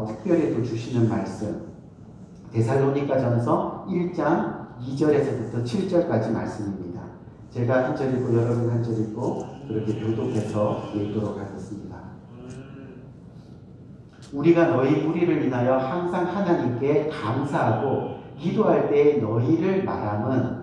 특별히 또 주시는 말씀, 데살로니가전서 1장 2절에서부터 7절까지 말씀입니다. 제가 한 절 읽고 여러분 한 절 읽고 그렇게 교독해서 읽도록 하겠습니다. 우리가 너희 무리를 인하여 항상 하나님께 감사하고 기도할 때 너희를 말함은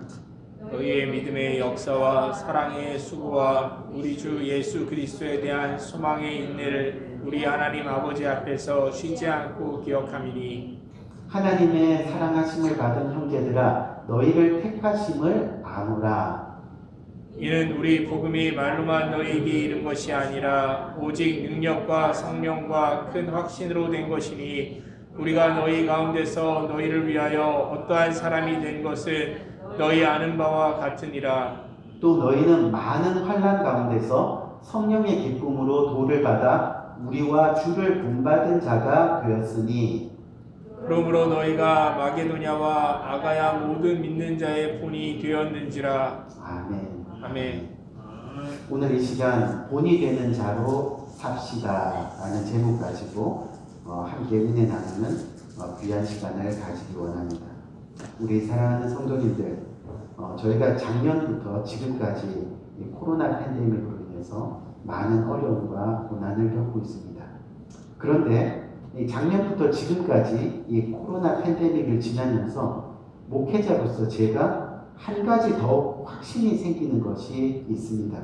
너희의 믿음의 역사와 사랑의 수고와 우리 주 예수 그리스도에 대한 소망의 인내를 우리 하나님 아버지 앞에서 쉬지 않고 기억함이니 하나님의 사랑하심을 받은 형제들아 너희를 택하심을 아노라. 이는 우리 복음이 말로만 너희에게 이른 것이 아니라 오직 능력과 성령과 큰 확신으로 된 것이니 우리가 너희 가운데서 너희를 위하여 어떠한 사람이 된 것을 너희 아는 바와 같으니라. 또 너희는 많은 환난 가운데서 성령의 기쁨으로 도를 받아 우리와 주를 본받은 자가 되었으니 그러므로 너희가 마게도냐와 아가야 모든 믿는 자의 본이 되었는지라. 아멘. 아멘. 오늘 이 시간 본이 되는 자로 삽시다 라는 제목 가지고 함께 은혜 나누는 귀한 시간을 가지기 원합니다. 우리 사랑하는 성도님들, 저희가 작년부터 지금까지 이 코로나 팬데믹으로 인해서 많은 어려움과 고난을 겪고 있습니다. 그런데 작년부터 지금까지 이 코로나 팬데믹을 지나면서 목회자로서 제가 한 가지 더 확신이 생기는 것이 있습니다.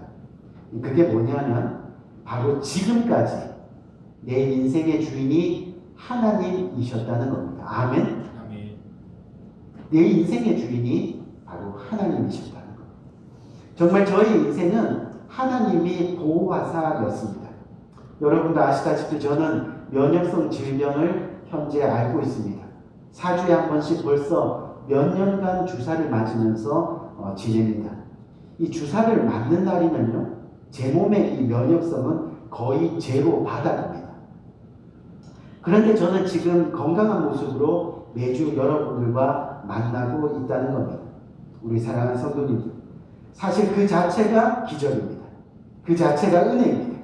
그게 뭐냐면 바로 지금까지 내 인생의 주인이 하나님이셨다는 겁니다. 아멘. 아멘. 내 인생의 주인이 바로 하나님이셨다는 겁니다. 정말 저의 인생은 하나님이 보호하사였습니다. 여러분도 아시다시피 저는 면역성 질병을 현재 앓고 있습니다. 4주에 한 번씩 벌써 몇 년간 주사를 맞으면서 지냅니다. 이 주사를 맞는 날이면요, 제 몸의 이 면역성은 거의 제로 바닥입니다. 그런데 저는 지금 건강한 모습으로 매주 여러분들과 만나고 있다는 겁니다. 우리 사랑하는 성도님들, 사실 그 자체가 기적입니다. 그 자체가 은혜입니다.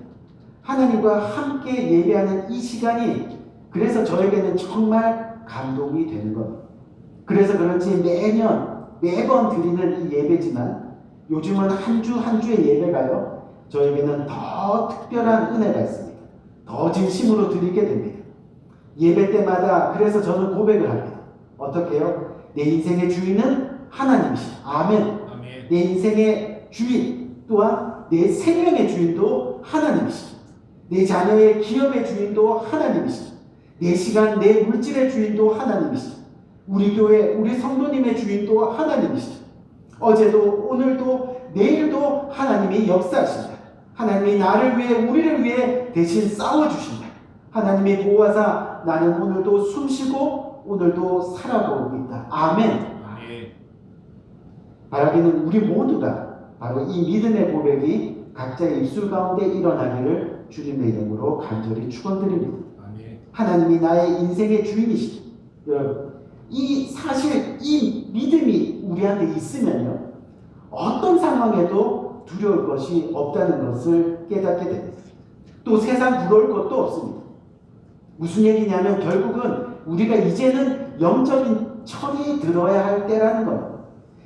하나님과 함께 예배하는 이 시간이 그래서 저에게는 정말 감동이 되는 겁니다. 그래서 그런지 매번 드리는 이 예배지만 요즘은 한 주 한 주의 예배가요, 저에게는 더 특별한 은혜가 있습니다. 더 진심으로 드리게 됩니다. 예배 때마다 그래서 저는 고백을 합니다. 어떻게 해요? 내 인생의 주인은 하나님이시다. 아멘. 아멘. 내 인생의 주인 또한 내 생명의 주인도 하나님이시다. 내 자녀의 기업의 주인도 하나님이시다. 내 시간, 내 물질의 주인도 하나님이시다. 우리 교회, 우리 성도님의 주인도 하나님이시다. 어제도 오늘도 내일도 하나님이 역사하신다. 하나님이 나를 위해 우리를 위해 대신 싸워주신다. 하나님이 보호하사 나는 오늘도 숨쉬고 오늘도 살아가고 있다. 아멘. 아멘. 바라기는 우리 모두가 바로 이 믿음의 고백이 각자의 입술 가운데 일어나기를 주님의 이름으로 간절히 축원드립니다. 아멘. 하나님이 나의 인생의 주인이시다. 여러분, 이 사실 이 믿음이 우리한테 있으면요, 어떤 상황에도 두려울 것이 없다는 것을 깨닫게 됩니다. 또 세상 부러울 것도 없습니다. 무슨 얘기냐면 결국은 우리가 이제는 영적인 철이 들어야 할 때라는 겁니다.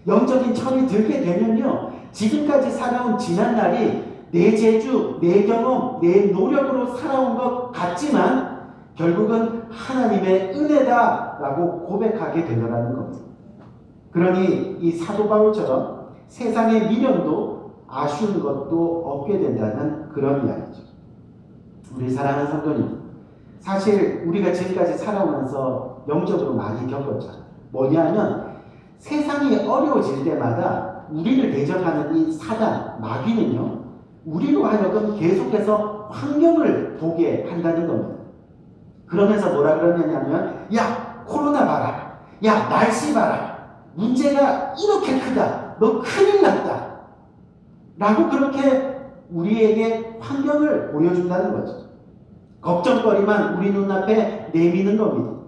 영적인 철이 들게 되면요, 지금까지 살아온 지난 날이 내 재주, 내 경험, 내 노력으로 살아온 것 같지만 결국은 하나님의 은혜다라고 고백하게 되더라는 겁니다. 그러니 이 사도 바울처럼 세상의 미련도 아쉬운 것도 없게 된다는 그런 이야기죠. 우리 사랑하는 성도님, 사실 우리가 지금까지 살아오면서 영적으로 많이 겪었죠. 뭐냐면 세상이 어려워질 때마다 우리를 대적하는 이 사단, 마귀는요, 우리로 하여금 계속해서 환경을 보게 한다는 겁니다. 그러면서 뭐라 그러냐면, 야, 코로나 봐라. 야, 날씨 봐라. 문제가 이렇게 크다. 너 큰일 났다. 라고 그렇게 우리에게 환경을 보여준다는 거죠. 걱정거리만 우리 눈앞에 내미는 겁니다.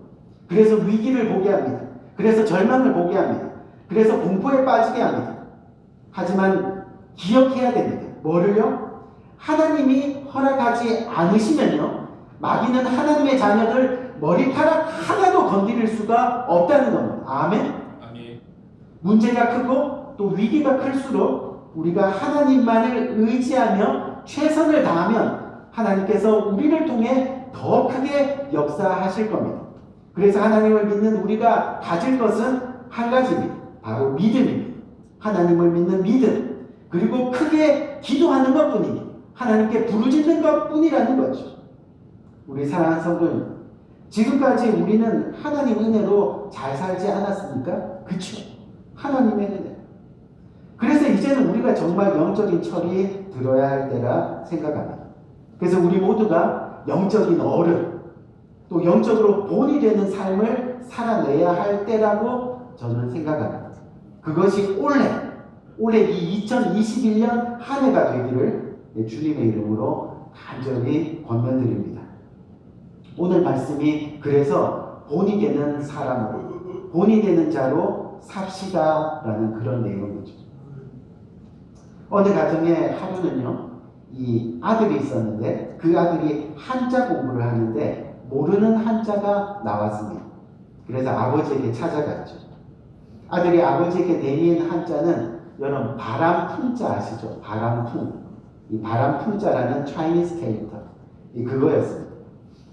그래서 위기를 보게 합니다. 그래서 절망을 보게 합니다. 그래서 공포에 빠지게 합니다. 하지만 기억해야 됩니다. 뭐를요? 하나님이 허락하지 않으시면요, 마귀는 하나님의 자녀들 머리카락 하나도 건드릴 수가 없다는 겁니다. 아멘? 아멘. 문제가 크고 또 위기가 클수록 우리가 하나님만을 의지하며 최선을 다하면 하나님께서 우리를 통해 더 크게 역사하실 겁니다. 그래서 하나님을 믿는 우리가 가질 것은 한 가지입니다. 바로 믿음입니다. 하나님을 믿는 믿음, 그리고 크게 기도하는 것뿐입니다. 하나님께 부르짖는 것뿐이라는 거죠. 우리 사랑하는 성도님, 지금까지 우리는 하나님 은혜로 잘 살지 않았습니까? 그렇죠. 하나님의 은혜. 그래서 이제는 우리가 정말 영적인 철이 들어야 할 때라 생각합니다. 그래서 우리 모두가 영적인 어른, 또 영적으로 본이 되는 삶을 살아내야 할 때라고 저는 생각합니다. 그것이 올해 이 2021년 한 해가 되기를 주님의 이름으로 간절히 권면드립니다. 오늘 말씀이 그래서 본이 되는 사람으로, 본이 되는 자로 삽시다 라는 그런 내용이죠. 어느 가정의 하루는요, 이 아들이 있었는데 그 아들이 한자 공부를 하는데 모르는 한자가 나왔습니다. 그래서 아버지에게 찾아갔죠. 아들이 아버지에게 내민 한자는 여러분 바람풍자 아시죠? 바람풍. 이 바람풍자라는 차이니스 캐릭터. 그거였습니다.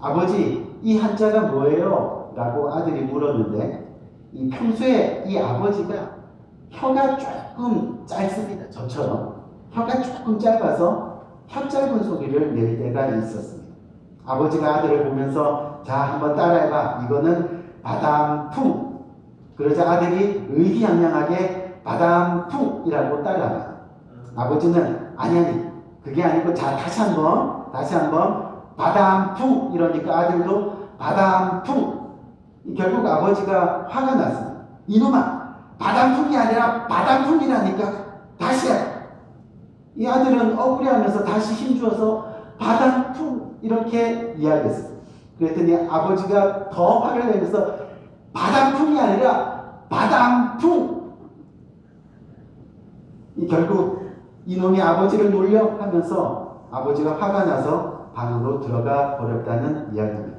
아버지, 이 한자가 뭐예요? 라고 아들이 물었는데 이 평소에 이 아버지가 혀가 조금 짧습니다. 저처럼 혀가 조금 짧아서 혀 짧은 소리를 낼 때가 있었습니다. 아버지가 아들을 보면서 자, 한번 따라해봐. 이거는 바람풍. 그러자 아들이 의기양양하게 바람풍이라고 따라합니다. 아버지는 아니 그게 아니고 자, 다시 한번 바람풍 이러니까 아들도 바람풍. 결국 아버지가 화가 났습니다. 이놈아, 바람풍이 아니라 바람풍이라니까. 다시 해. 이 아들은 억울해하면서 다시 힘주어서 바람풍 이렇게 이야기했어요. 그랬더니 아버지가 더 화를 내면서 바람풍이 아니라 바람풍. 결국 이놈이 아버지를 놀려 하면서 아버지가 화가 나서 방으로 들어가 버렸다는 이야기입니다.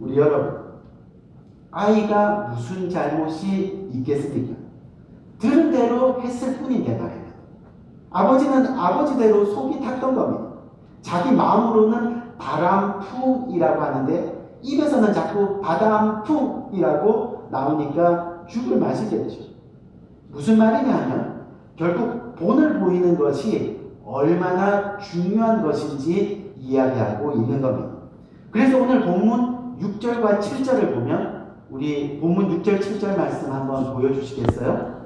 우리 여러분, 아이가 무슨 잘못이 있겠습니까? 들은 대로 했을 뿐인데 말입니다. 아버지는 아버지대로 속이 탔던 겁니다. 자기 마음으로는 바람풍이라고 하는데 입에서는 자꾸 바람풍이라고 나오니까 죽을 맛이겠죠. 무슨 말이냐 하면 결국 본을 보이는 것이 얼마나 중요한 것인지 이야기하고 있는 겁니다. 그래서 오늘 본문 6절과 7절을 보면 우리 본문 6절 7절 말씀 한번 보여주시겠어요?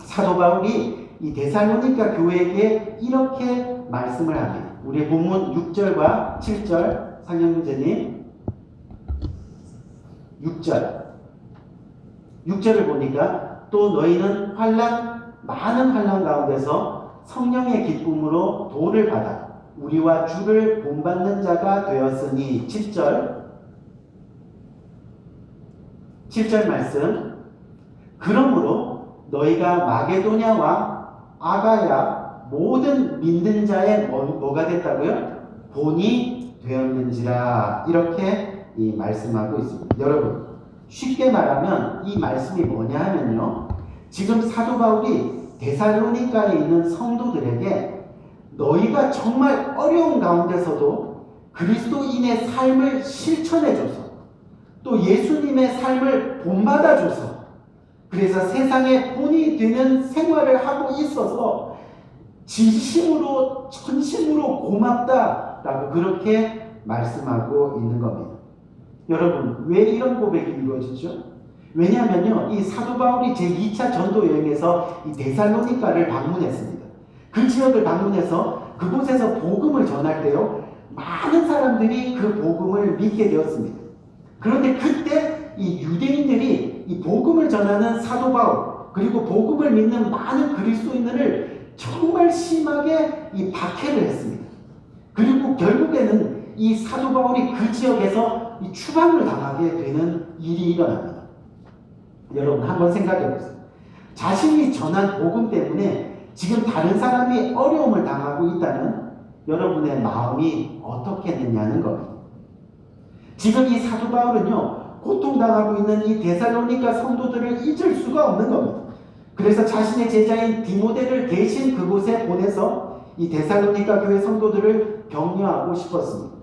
사도 바울이 이 데살로니가 교회에게 이렇게 말씀을 합니다. 우리 본문 6절과 7절 상영제님 6절을 보니까 또 너희는 많은 환난 가운데서 성령의 기쁨으로 도를 받아 우리와 주를 본받는 자가 되었으니 7절 말씀. 그러므로 너희가 마게도냐와 아가야 모든 믿는 자의 뭐가 됐다고요? 본이 되었는지라. 이렇게 말씀하고 있습니다. 여러분, 쉽게 말하면 이 말씀이 뭐냐 하면요, 지금 사도 바울이 데살로니가에 있는 성도들에게 너희가 정말 어려운 가운데서도 그리스도인의 삶을 실천해줘서 또 예수님의 삶을 본받아줘서 그래서 세상에 본이 되는 생활을 하고 있어서 진심으로 전심으로 고맙다라고 그렇게 말씀하고 있는 겁니다. 여러분, 왜 이런 고백이 이루어지죠? 왜냐하면요, 이 사도 바울이 제2차 전도 여행에서 이 데살로니가를 방문했습니다. 그 지역을 방문해서 그곳에서 복음을 전할 때요, 많은 사람들이 그 복음을 믿게 되었습니다. 그런데 그때 이 유대인들이 이 복음을 전하는 사도 바울, 그리고 복음을 믿는 많은 그리스도인들을 정말 심하게 이 박해를 했습니다. 그리고 결국에는 이 사도 바울이 그 지역에서 이 추방을 당하게 되는 일이 일어납니다. 여러분, 한번 생각해 보세요. 자신이 전한 복음 때문에 지금 다른 사람이 어려움을 당하고 있다면 여러분의 마음이 어떻게 되냐는 겁니다. 지금 이 사도 바울은요, 고통당하고 있는 이 데살로니가 성도들을 잊을 수가 없는 겁니다. 그래서 자신의 제자인 디모데를 대신 그곳에 보내서 이 데살로니가 교회 성도들을 격려하고 싶었습니다.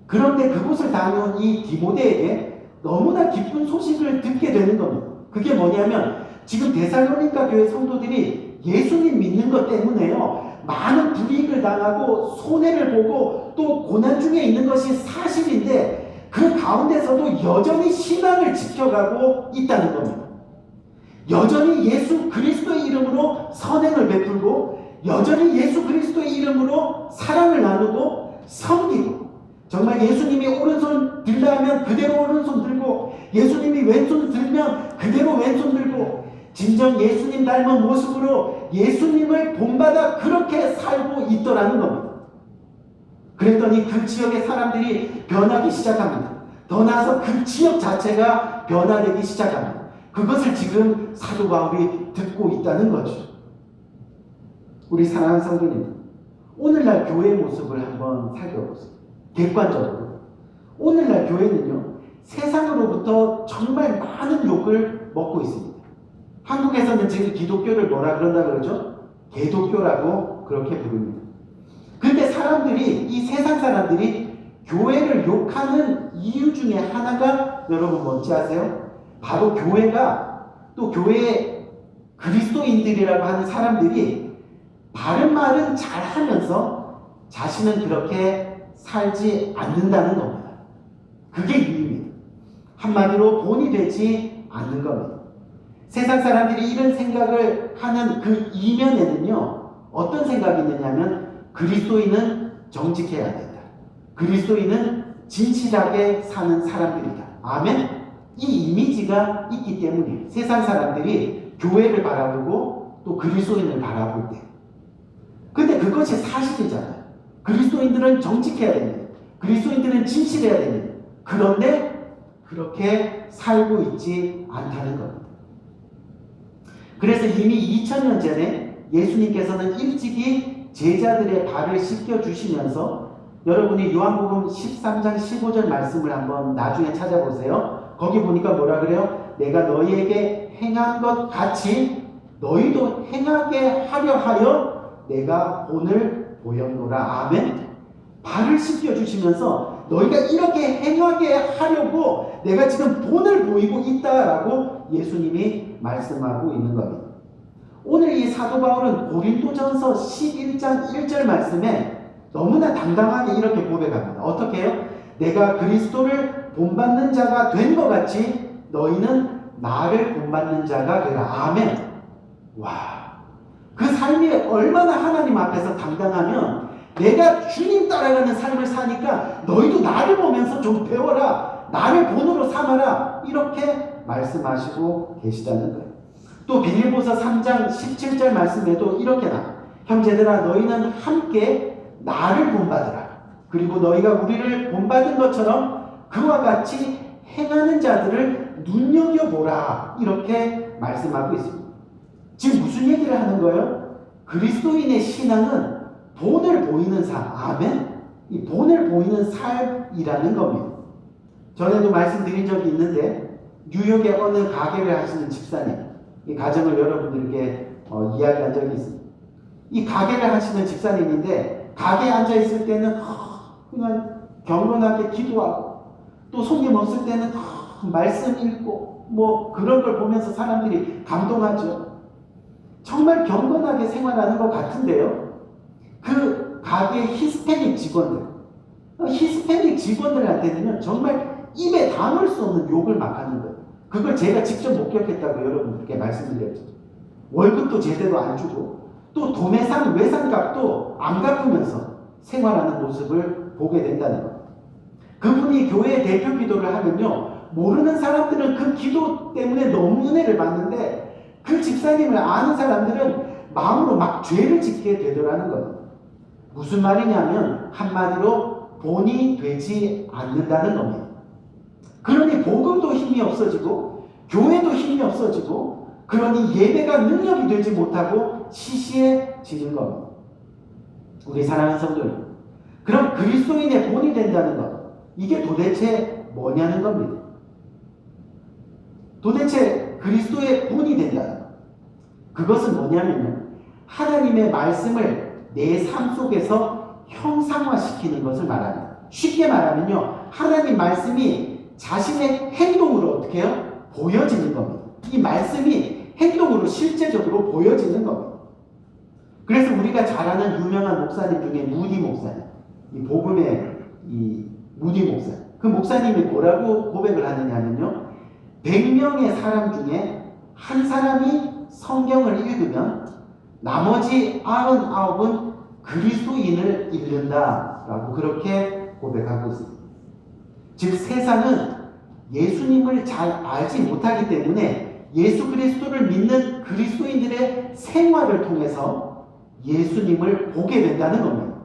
그런데 그곳을 다녀온 이 디모데에게 너무나 기쁜 소식을 듣게 되는 겁니다. 그게 뭐냐면 지금 데살로니가 교회 성도들이 예수님 믿는 것 때문에요, 많은 불이익을 당하고 손해를 보고 또 고난 중에 있는 것이 사실인데 그 가운데서도 여전히 신앙을 지켜가고 있다는 겁니다. 여전히 예수 그리스도의 이름으로 선행을 베풀고 여전히 예수 그리스도의 이름으로 사랑을 나누고 섬기고, 정말 예수님이 오른손 들라 하면 그대로 오른손 들고 예수님이 왼손 들면 그대로 왼손 들고 진정 예수님 닮은 모습으로 예수님을 본받아 그렇게 살고 있더라는 겁니다. 그랬더니 그 지역의 사람들이 변하기 시작합니다. 더 나아가서 그 지역 자체가 변화되기 시작합니다. 그것을 지금 사도 바울이 듣고 있다는 거죠. 우리 사랑하는 성도님, 오늘날 교회의 모습을 한번 살펴보세요. 객관적으로. 오늘날 교회는요, 세상으로부터 정말 많은 욕을 먹고 있습니다. 한국에서는 지금 기독교를 뭐라 그런다 그러죠? 개독교라고 그렇게 부릅니다. 근데 사람들이, 이 세상 사람들이 교회를 욕하는 이유 중에 하나가 여러분 뭔지 아세요? 바로 교회가, 또 교회의 그리스도인들이라고 하는 사람들이 바른 말은 잘 하면서 자신은 그렇게 살지 않는다는 겁니다. 그게 이유입니다. 한마디로 본이 되지 않는 겁니다. 세상 사람들이 이런 생각을 하는 그 이면에는요, 어떤 생각이 있느냐면 그리스도인은 정직해야 된다. 그리스도인은 진실하게 사는 사람들이다. 아멘? 이 이미지가 있기 때문에 세상 사람들이 교회를 바라보고 또 그리스도인을 바라볼 때, 근데 그것이 사실이잖아요. 그리스도인들은 정직해야 됩니다. 그리스도인들은 진실해야 됩니다. 그런데 그렇게 살고 있지 않다는 겁니다. 그래서 이미 2000년 전에 예수님께서는 일찍이 제자들의 발을 씻겨주시면서, 여러분이 요한복음 13장 15절 말씀을 한번 나중에 찾아보세요. 거기 보니까 뭐라 그래요? 내가 너희에게 행한 것 같이 너희도 행하게 하려 하여 내가 본을 보였노라. 아멘. 발을 씻겨주시면서 너희가 이렇게 행하게 하려고 내가 지금 본을 보이고 있다라고 예수님이 말씀하고 있는 겁니다. 오늘 이 사도 바울은 고린도전서 11장 1절 말씀에 너무나 당당하게 이렇게 고백합니다. 어떻게 해요? 내가 그리스도를 본받는 자가 된 것 같이 너희는 나를 본받는 자가 되라. 아멘. 와, 그 삶이 얼마나 하나님 앞에서 당당하면, 내가 주님 따라가는 삶을 사니까 너희도 나를 보면서 좀 배워라, 나를 본으로 삼아라, 이렇게 말씀하시고 계시다는 거예요. 또 빌립보서 3장 17절 말씀에도 이렇게 나와요. 형제들아, 너희는 함께 나를 본받으라. 그리고 너희가 우리를 본받은 것처럼 그와 같이 행하는 자들을 눈여겨보라. 이렇게 말씀하고 있습니다. 지금 무슨 얘기를 하는 거예요? 그리스도인의 신앙은 본을 보이는 삶. 아멘? 이 본을 보이는 삶이라는 겁니다. 전에도 말씀드린 적이 있는데, 뉴욕의 어느 가게를 하시는 집사님, 이 가정을 여러분들께 이야기한 적이 있습니다. 이 가게를 하시는 집사님인데, 가게에 앉아있을 때는 그냥 경건하게 기도하고, 또 손님 없을 때는 말씀 읽고 뭐 그런 걸 보면서 사람들이 감동하죠. 정말 경건하게 생활하는 것 같은데요, 그 가게의 히스패닉 직원들한테는요 정말 입에 담을 수 없는 욕을 막 하는 거예요. 그걸 제가 직접 목격했다고 여러분들께 말씀드렸죠. 월급도 제대로 안 주고 또 도매상 외상값도 안 갚으면서 생활하는 모습을 보게 된다는 거예요. 그분이 교회의 대표 기도를 하면요, 모르는 사람들은 그 기도 때문에 너무 은혜를 받는데 그 집사님을 아는 사람들은 마음으로 막 죄를 짓게 되더라는 거예요. 무슨 말이냐면 한마디로 본이 되지 않는다는 겁니다. 그러니 복음도 힘이 없어지고 교회도 힘이 없어지고, 그러니 예배가 능력이 되지 못하고 시시해지는 겁니다. 우리 사랑하는 성도님, 그럼 그리스도인의 본이 된다는 것, 이게 도대체 뭐냐는 겁니다. 도대체 그리스도의 본이 된다는 것. 그것은 뭐냐면요, 하나님의 말씀을 내 삶 속에서 형상화시키는 것을 말합니다. 쉽게 말하면요, 하나님 말씀이 자신의 행동으로 어떻게 해요? 보여지는 겁니다. 이 말씀이 행동으로 실제적으로 보여지는 겁니다. 그래서 우리가 잘 아는 유명한 목사님 중에 무디 목사님, 이 복음의 이 무디 목사님, 그 목사님이 뭐라고 고백을 하느냐면요, 100명의 사람 중에 한 사람이 성경을 읽으면 나머지 99은 그리스도인을 읽는다라고 그렇게 고백하고 있습니다. 즉 세상은 예수님을 잘 알지 못하기 때문에 예수 그리스도를 믿는 그리스도인들의 생활을 통해서 예수님을 보게 된다는 겁니다.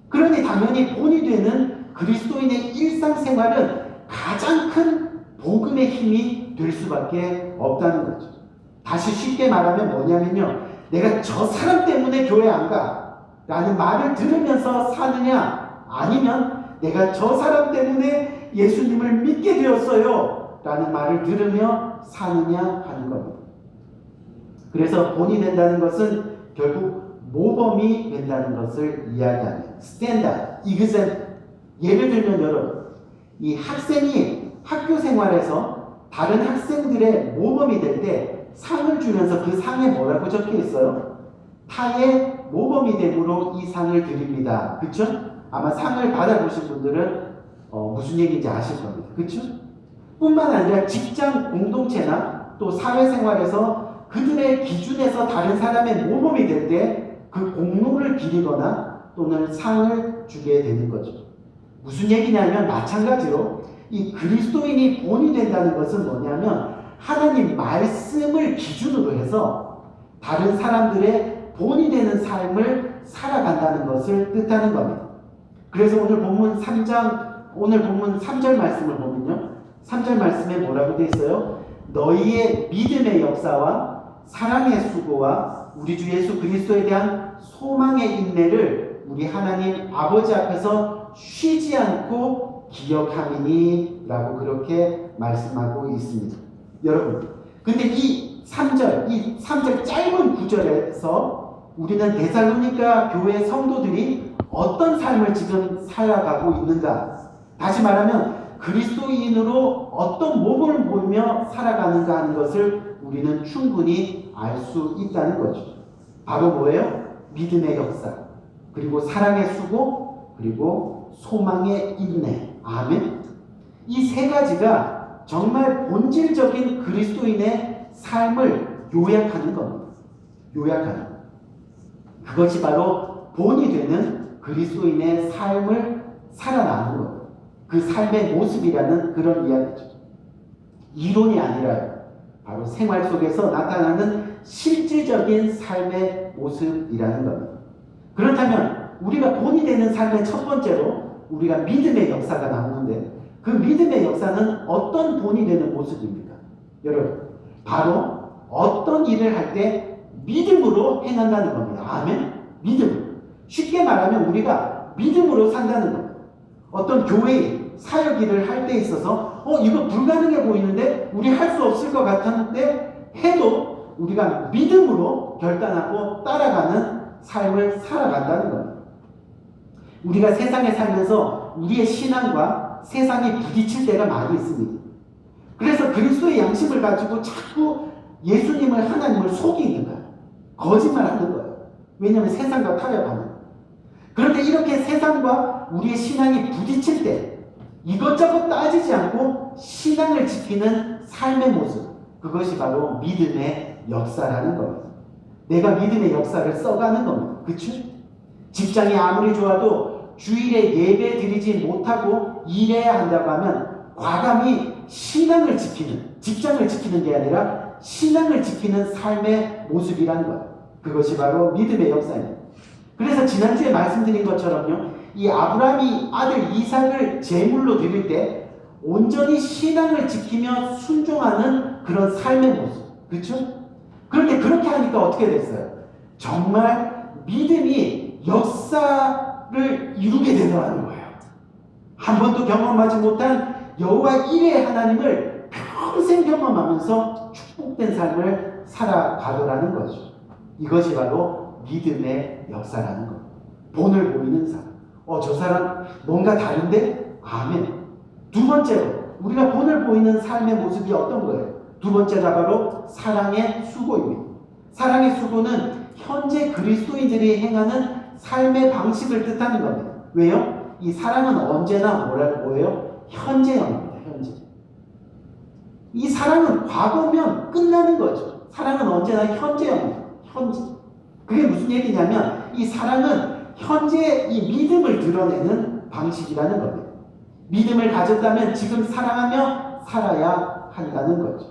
그러니 당연히 본이 되는 그리스도인의 일상생활은 가장 큰 복음의 힘이 될 수밖에 없다는 거죠. 다시 쉽게 말하면 뭐냐면요, 내가 저 사람 때문에 교회 안 가 라는 말을 들으면서 사느냐, 아니면 내가 저 사람 때문에 예수님을 믿게 되었어요 라는 말을 들으며 사느냐 하는 겁니다. 그래서 본이 된다는 것은 결국 모범이 된다는 것을 이야기합니다. 스탠다드, 이그젠. 예를 들면 여러분, 이 학생이 학교 생활에서 다른 학생들의 모범이 될 때 상을 주면서 그 상에 뭐라고 적혀 있어요? 타의 모범이 됨으로 이 상을 드립니다. 그쵸? 아마 상을 받아보신 분들은 무슨 얘기인지 아실 겁니다. 그쵸? 뿐만 아니라 직장 공동체나 또 사회생활에서 그들의 기준에서 다른 사람의 모범이 될 때 그 공로를 기리거나 또는 상을 주게 되는 거죠. 무슨 얘기냐면 마찬가지로 이 그리스도인이 본이 된다는 것은 뭐냐면 하나님 말씀을 기준으로 해서 다른 사람들의 본이 되는 삶을 살아간다는 것을 뜻하는 겁니다. 그래서 오늘 본문 3절 말씀을 보면요, 3절 말씀에 뭐라고 되어 있어요? 너희의 믿음의 역사와 사랑의 수고와 우리 주 예수 그리스도에 대한 소망의 인내를 우리 하나님 아버지 앞에서 쉬지 않고 기억함이니 라고 그렇게 말씀하고 있습니다. 여러분, 근데 이 3절 짧은 구절에서 우리는 데살로니가 교회 성도들이 어떤 삶을 지금 살아가고 있는가, 다시 말하면 그리스도인으로 어떤 모범을 보이며 살아가는가 하는 것을 우리는 충분히 알 수 있다는 거죠. 바로 뭐예요? 믿음의 역사, 그리고 사랑의 수고, 그리고 소망의 인내. 아멘. 이 세 가지가 정말 본질적인 그리스도인의 삶을 요약하는 겁니다. 요약하는. 그것이 바로 본이 되는 그리스도인의 삶을 살아나는 것. 그 삶의 모습이라는 그런 이야기죠. 이론이 아니라 바로 생활 속에서 나타나는 실질적인 삶의 모습이라는 겁니다. 그렇다면 우리가 본이 되는 삶의 첫 번째로 우리가 믿음의 역사가 나오는데, 그 믿음의 역사는 어떤 본이 되는 모습입니까? 여러분, 바로 어떤 일을 할 때 믿음으로 행한다는 겁니다. 아멘? 믿음. 쉽게 말하면 우리가 믿음으로 산다는 겁니다. 어떤 교회의 사역 일을 할 때 있어서 이거 불가능해 보이는데 우리 할 수 없을 것 같았는데 해도 우리가 믿음으로 결단하고 따라가는 삶을 살아간다는 겁니다. 우리가 세상에 살면서 우리의 신앙과 세상이 부딪힐 때가 많이 있습니다. 그래서 그리스도의 양심을 가지고 자꾸 예수님을, 하나님을 속이는 거예요. 거짓말하는 거예요. 왜냐하면 세상과 타협하는 거예요. 그런데 이렇게 세상과 우리의 신앙이 부딪힐 때 이것저것 따지지 않고 신앙을 지키는 삶의 모습, 그것이 바로 믿음의 역사라는 겁니다. 내가 믿음의 역사를 써가는 겁니다. 그쵸? 직장이 아무리 좋아도 주일에 예배 드리지 못하고 일해야 한다고 하면 과감히 신앙을 지키는, 직장을 지키는 게 아니라 신앙을 지키는 삶의 모습이라는 거예요. 그것이 바로 믿음의 역사입니다. 그래서 지난주에 말씀드린 것처럼요, 이 아브라함이 아들 이삭을 제물로 드릴 때 온전히 신앙을 지키며 순종하는 그런 삶의 모습. 그렇죠? 그런데 그렇게 하니까 어떻게 됐어요? 정말 믿음이 역사를 이루게 되더라는 거예요. 한 번도 경험하지 못한 여호와 일의 하나님을 평생 경험하면서 축복된 삶을 살아가더라는 거죠. 이것이 바로 믿음의 역사라는 것. 본을 보이는 삶. 저 사람 뭔가 다른데? 아멘. 두 번째로 우리가 본을 보이는 삶의 모습이 어떤 거예요? 두 번째가 바로 사랑의 수고입니다. 사랑의 수고는 현재 그리스도인들이 행하는 삶의 방식을 뜻하는 겁니다. 왜요? 이 사랑은 언제나 뭐예요? 현재형입니다. 현재. 이 사랑은 과거면 끝나는 거죠. 사랑은 언제나 현재형입니다. 현재. 그게 무슨 얘기냐면 이 사랑은 현재 이 믿음을 드러내는 방식이라는 겁니다. 믿음을 가졌다면 지금 사랑하며 살아야 한다는 거죠.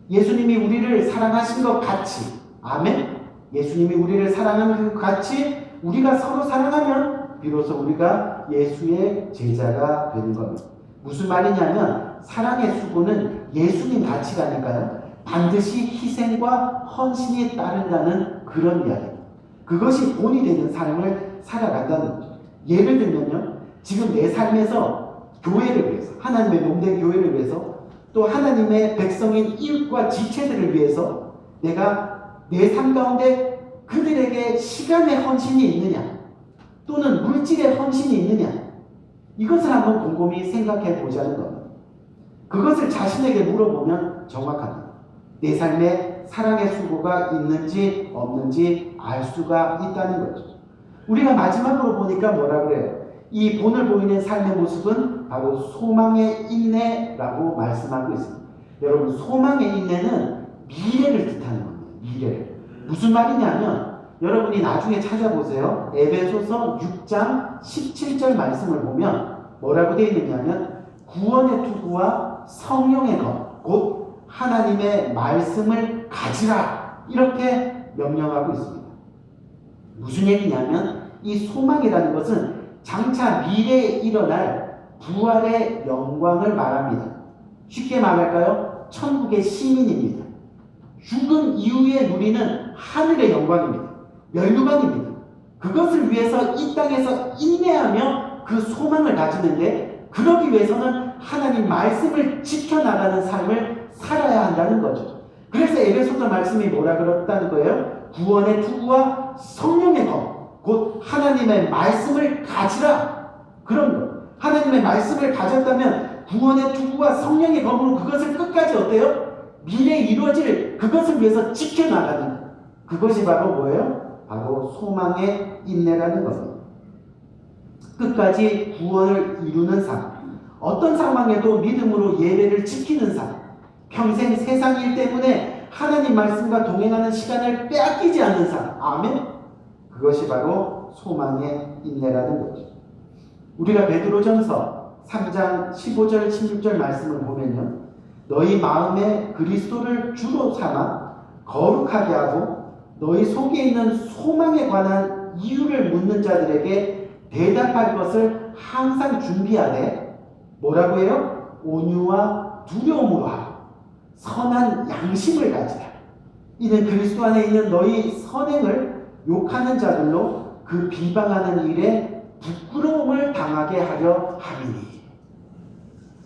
예수님이 우리를 사랑하신 것 같이, 아멘. 예수님이 우리를 사랑하는 것 같이 우리가 서로 사랑하면 비로소 우리가 예수의 제자가 되는 겁니다. 무슨 말이냐면 사랑의 수고는 예수님 가치라니까요. 반드시 희생과 헌신이 따른다는 그런 이야기입니다. 그것이 본이 되는 삶을 살아간다는 거죠. 예를 들면요. 지금 내 삶에서 교회를 위해서, 하나님의 몸된 교회를 위해서, 또 하나님의 백성인 이웃과 지체들을 위해서 내가 내 삶 가운데 그들에게 시간의 헌신이 있느냐, 또는 물질의 헌신이 있느냐, 이것을 한번 곰곰이 생각해 보자는 겁니다. 그것을 자신에게 물어보면 정확합니다. 내 삶에 사랑의 수고가 있는지 없는지 알 수가 있다는 거죠. 우리가 마지막으로 보니까 뭐라 그래요? 이 본을 보이는 삶의 모습은 바로 소망의 인내라고 말씀하고 있습니다. 여러분, 소망의 인내는 미래를 뜻하는 겁니다. 미래를. 무슨 말이냐면 여러분이 나중에 찾아보세요. 에베소서 6장 17절 말씀을 보면 뭐라고 되어 있느냐면 구원의 투구와 성령의 것, 곧 하나님의 말씀을 가지라, 이렇게 명령하고 있습니다. 무슨 얘기냐면 이 소망이라는 것은 장차 미래에 일어날 부활의 영광을 말합니다. 쉽게 말할까요? 천국의 시민입니다. 죽음 이후에 누리는 하늘의 영광입니다. 멸류관입니다. 그것을 위해서 이 땅에서 인내하며 그 소망을 가지는데, 그러기 위해서는 하나님 말씀을 지켜나가는 삶을 살아야 한다는 거죠. 그래서 에베소서 말씀이 뭐라 그랬다는 거예요? 구원의 투구와 성령의 것, 곧 하나님의 말씀을 가지라, 그런 거. 하나님의 말씀을 가졌다면 구원의 투구와 성령의 검으로 그것을 끝까지 어때요? 미래에 이루어질 그것을 위해서 지켜나가는 것. 그것이 바로 뭐예요? 바로 소망의 인내라는 것입니다. 끝까지 구원을 이루는 삶, 어떤 상황에도 믿음으로 예배를 지키는 삶, 평생 세상 일 때문에 하나님 말씀과 동행하는 시간을 빼앗기지 않는 삶, 아멘. 그것이 바로 소망의 인내라는 거죠. 우리가 베드로전서 3장 15절 16절 말씀을 보면요, 너희 마음에 그리스도를 주로 삼아 거룩하게 하고 너희 속에 있는 소망에 관한 이유를 묻는 자들에게 대답할 것을 항상 준비하되, 뭐라고 해요? 온유와 두려움으로 하고 선한 양심을 가지라. 이는 그리스도 안에 있는 너희 선행을 욕하는 자들로 그 비방하는 일에 부끄러움을 당하게 하려 함이니.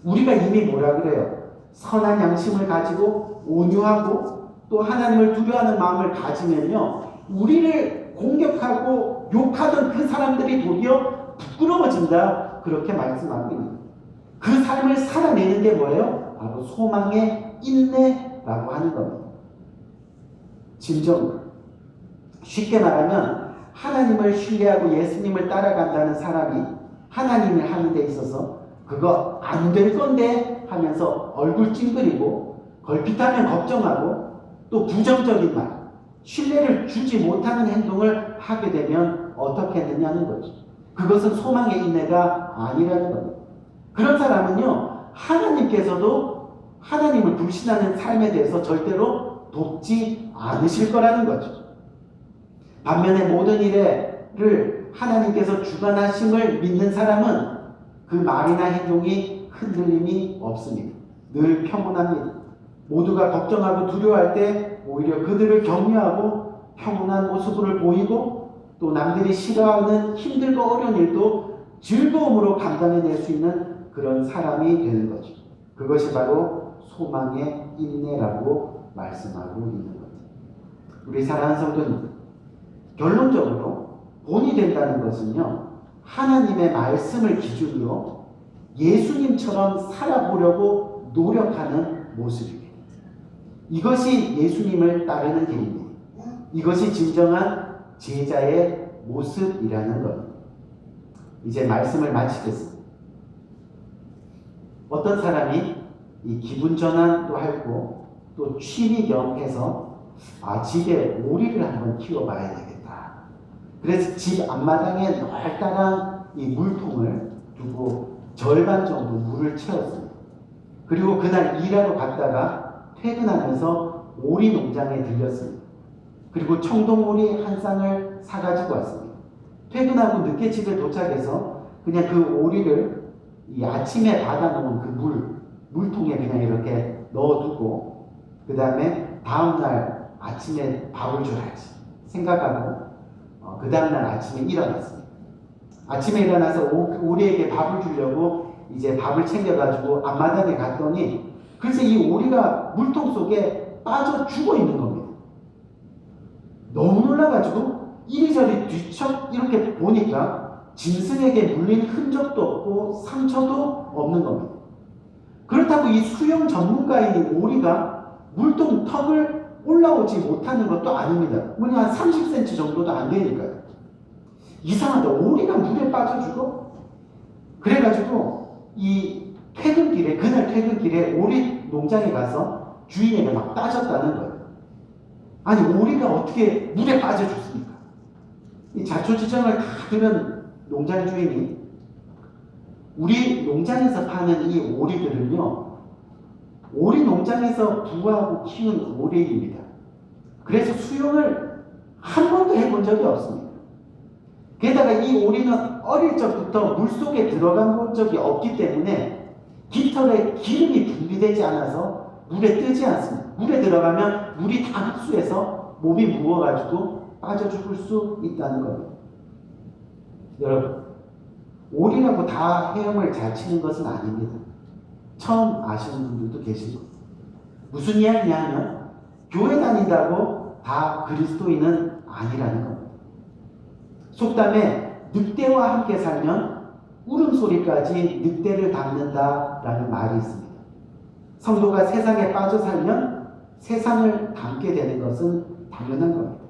우리가 이미 뭐라 그래요? 선한 양심을 가지고 온유하고 또 하나님을 두려워하는 마음을 가지면요, 우리를 공격하고 욕하던 그 사람들이 도리어 부끄러워진다, 그렇게 말씀하고 있는 거예요. 그 삶을 살아내는 게 뭐예요? 바로 소망의 인내라고 하는 겁니다. 진정 쉽게 말하면 하나님을 신뢰하고 예수님을 따라간다는 사람이 하나님이 하는 데 있어서 그거 안 될 건데 하면서 얼굴 찡그리고 걸핏하면 걱정하고 또 부정적인 말, 신뢰를 주지 못하는 행동을 하게 되면 어떻게 되냐는 거죠. 그것은 소망의 인내가 아니라는 겁니다. 그런 사람은요, 하나님께서도 하나님을 불신하는 삶에 대해서 절대로 돕지 않으실 거라는 거죠. 반면에 모든 일을 하나님께서 주관하심을 믿는 사람은 그 말이나 행동이 흔들림이 없습니다. 늘 평온합니다. 모두가 걱정하고 두려워할 때 오히려 그들을 격려하고 평온한 모습을 보이고, 또 남들이 싫어하는 힘들고 어려운 일도 즐거움으로 감당해낼 수 있는 그런 사람이 되는 거죠. 그것이 바로 소망의 인내라고 말씀하고 있는 겁니다. 우리 사랑하는 성도님, 결론적으로 본이 된다는 것은요, 하나님의 말씀을 기준으로 예수님처럼 살아보려고 노력하는 모습입니다. 이것이 예수님을 따르는 길입니다. 이것이 진정한 제자의 모습이라는 것. 이제 말씀을 마치겠습니다. 어떤 사람이 이 기분 전환도 하고 또 취미 겸 해서 집에 오리를 한번 키워봐야 되겠다. 그래서 집 앞마당에 널따란 이 물통을 두고 절반 정도 물을 채웠습니다. 그리고 그날 일하러 갔다가 퇴근하면서 오리 농장에 들렸습니다. 그리고 청동오리 한 쌍을 사가지고 왔습니다. 퇴근하고 늦게 집에 도착해서 그냥 그 오리를 이 아침에 받아놓은 그 물통에 그냥 이렇게 넣어두고 그 다음에 다음날 아침에 밥을 줘야지 생각하고 그 다음날 아침에 일어났습니다. 아침에 일어나서 오리에게 밥을 주려고 이제 밥을 챙겨가지고 앞마당에 갔더니 글쎄 이 오리가 물통 속에 빠져 죽어 있는 겁니다. 너무 놀라가지고 이리저리 뒤척 이렇게 보니까 짐승에게 물린 흔적도 없고 상처도 없는 겁니다. 그렇다고 이 수영 전문가인 이 오리가 물통 턱을 올라오지 못하는 것도 아닙니다. 뭐냐 한 30cm 정도도 안 되니까요. 이상하다. 오리가 물에 빠져 죽어? 그래가지고 이 퇴근길에 그날 퇴근길에 오리 농장에 가서 주인에게 막 따졌다는 거예요. 아니 오리가 어떻게 물에 빠져 죽습니까? 이 자초지정을 다 들은 농장 주인이 우리 농장에서 파는 이 오리들은요 오리 농장에서 부화하고 키운 오리입니다. 그래서 수영을 한 번도 해본 적이 없습니다. 게다가 이 오리는 어릴 적부터 물속에 들어간 적이 없기 때문에 깃털에 기름이 분비되지 않아서 물에 뜨지 않습니다. 물에 들어가면 물이 다 흡수해서 몸이 무어가지고 빠져 죽을 수 있다는 겁니다. 여러분, 오리라고 다 헤엄을 잘 치는 것은 아닙니다. 처음 아시는 분들도 계시고 무슨 이야기냐 하면 교회 다닌다고 다 그리스도인은 아니라는 겁니다. 속담에 늑대와 함께 살면 울음소리까지 늑대를 닮는다라는 말이 있습니다. 성도가 세상에 빠져 살면 세상을 닮게 되는 것은 당연한 겁니다.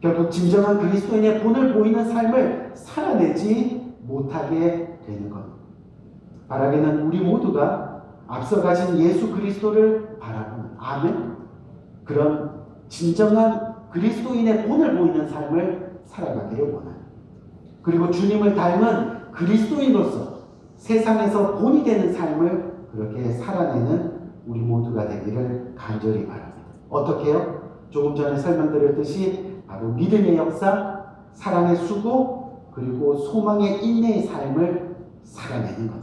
결국 진정한 그리스도인의 본을 보이는 삶을 살아내지 못하게 되는 겁니다. 바라기는 우리 모두가 앞서가신 예수 그리스도를 바라보는 아멘. 그런 진정한 그리스도인의 본을 보이는 삶을 살아가기를 원합니다. 그리고 주님을 닮은 그리스도인으로서 세상에서 본이 되는 삶을 그렇게 살아내는 우리 모두가 되기를 간절히 바랍니다. 어떻게요? 조금 전에 설명드렸듯이 바로 믿음의 역사, 사랑의 수고, 그리고 소망의 인내의 삶을 살아내는 것.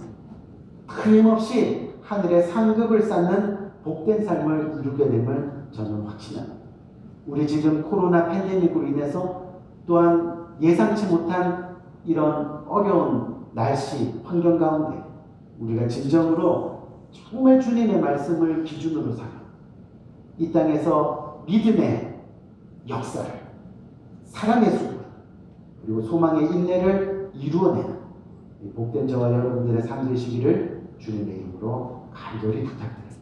틀림없이 하늘의 상급을 쌓는 복된 삶을 이루게 됨을 저는 확신합니다. 우리 지금 코로나 팬데믹으로 인해서 또한 예상치 못한 이런 어려운 날씨, 환경 가운데 우리가 진정으로 정말 주님의 말씀을 기준으로 삼아 이 땅에서 믿음의 역사를, 사랑의 수고, 그리고 소망의 인내를 이루어내는 복된 저와 여러분들의 삶 되시기를 주님의 이름으로 간절히 부탁드립니다.